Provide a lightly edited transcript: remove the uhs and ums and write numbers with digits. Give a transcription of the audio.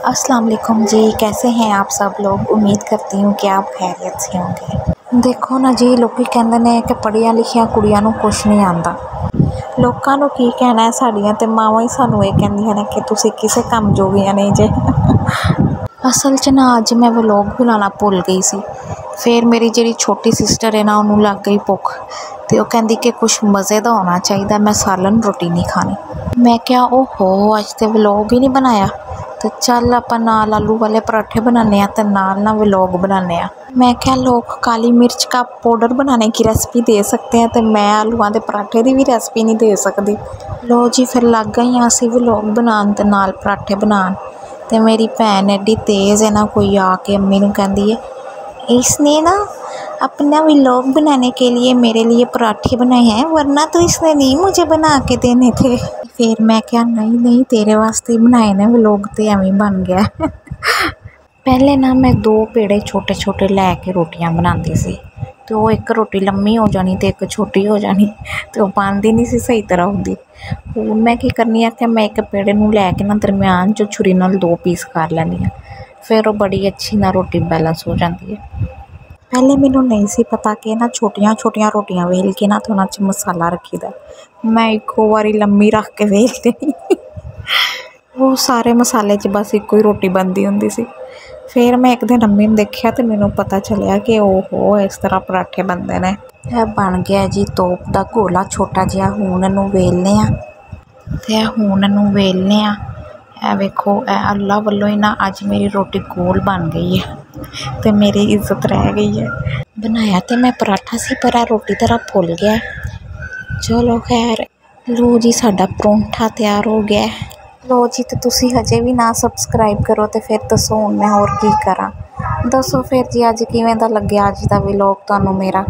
अस्सलाम वालेकुम जी, कैसे हैं आप सब लोग। उम्मीद करती हूँ कि आप खैरियत से होंगे। देखो ना जी, लोग कहते हैं कि पढ़िया लिखिया कुड़ियां नूं कुछ नहीं आता। लोगों को की कहना है, साड़ियाँ तो मावां ही सानू ये कहंदियां ने कि तुसीं किसी काम जोगियां नहीं जे। असल च ना अज मैं व्लॉग बनाना भुल गई सी। फिर मेरी जी छोटी सिस्टर है ना, उन्होंने लग गई भुख, तो वह कहती कि कुछ मज़े का होना चाहिए, मैं सालन रोटी नहीं खानी। मैं क्या ओहो, अज तो व्लॉग ही नहीं बनाया, तो चल अपन नाल आलू वाले पराठे बनाने तो नाल ना व्लॉग बनाने। मैं क्या लोग काली मिर्च का पाउडर बनाने की रेसिपी दे सकते हैं, तो मैं आलूआं दे पराठे की भी रेसिपी नहीं दे सकती। लो जी, फिर लग गई असी व्लॉग बनान ते नाल पराठे बनान। तो मेरी भैन एडी तेज़ है ना, कोई आके अम्मी नूं कहंदी है, इसने ना अपना व्लॉग बनाने के लिए मेरे लिए पराठे बनाए हैं, वरना तो इसने नहीं मुझे बना के देने थे। फिर मैं क्या नहीं नहीं, तेरे वास्ते ही बनाए ने व्लॉग, तो एवें बन गया। पहले ना मैं 2 पेड़े छोटे छोटे लैके रोटियां बनाती सी, तो वो एक रोटी लम्मी हो जानी तो एक छोटी हो जानी, तो वो बनती नहीं सी सही तरह होंदी। हुण मैं की करनी है कि मैं एक पेड़े नूं लैके ना दरम्यान चो छुरी नाल 2 पीस कर लैनी आ, फिर वो बड़ी अच्छी ना रोटी बैलेंस हो जाती है। पहले मैनू नहीं सी पता कि ना छोटिया छोटिया रोटियां वेल के ना तो उन्हां च मसाला रखी दा, मैं इको बारी लम्मी रख के वेल देनी। वो सारे मसाले च बस इको ही रोटी बनती होंदी सी। फिर मैं एक दिन अम्मी ने देखा तो मैनू पता चलिया कि ओहो, इस तरह पराठे बनते हैं। यह बन गया जी तोप का गोला छोटा जिहा। हुण इहनूं वेलने आ, ते हुण इहनूं वेलने आ। ए वेखो, अल्लाह वालों ही ना अज मेरी रोटी गोल बन गई है, तो मेरी इज्जत रह गई है। बनाया तो मैं पराठा सी, पर रोटी तरह फुल गया। चलो खैर, लो जी साडा परौंठा तैयार हो गया। लो जी, तो तुसी हजे भी ना सबसक्राइब करो, तो फिर दसो हुण मैं होर की करा। दसो फिर जी अज किवें दा लग्गिया अज दा व्लॉग तुहानूं मेरा।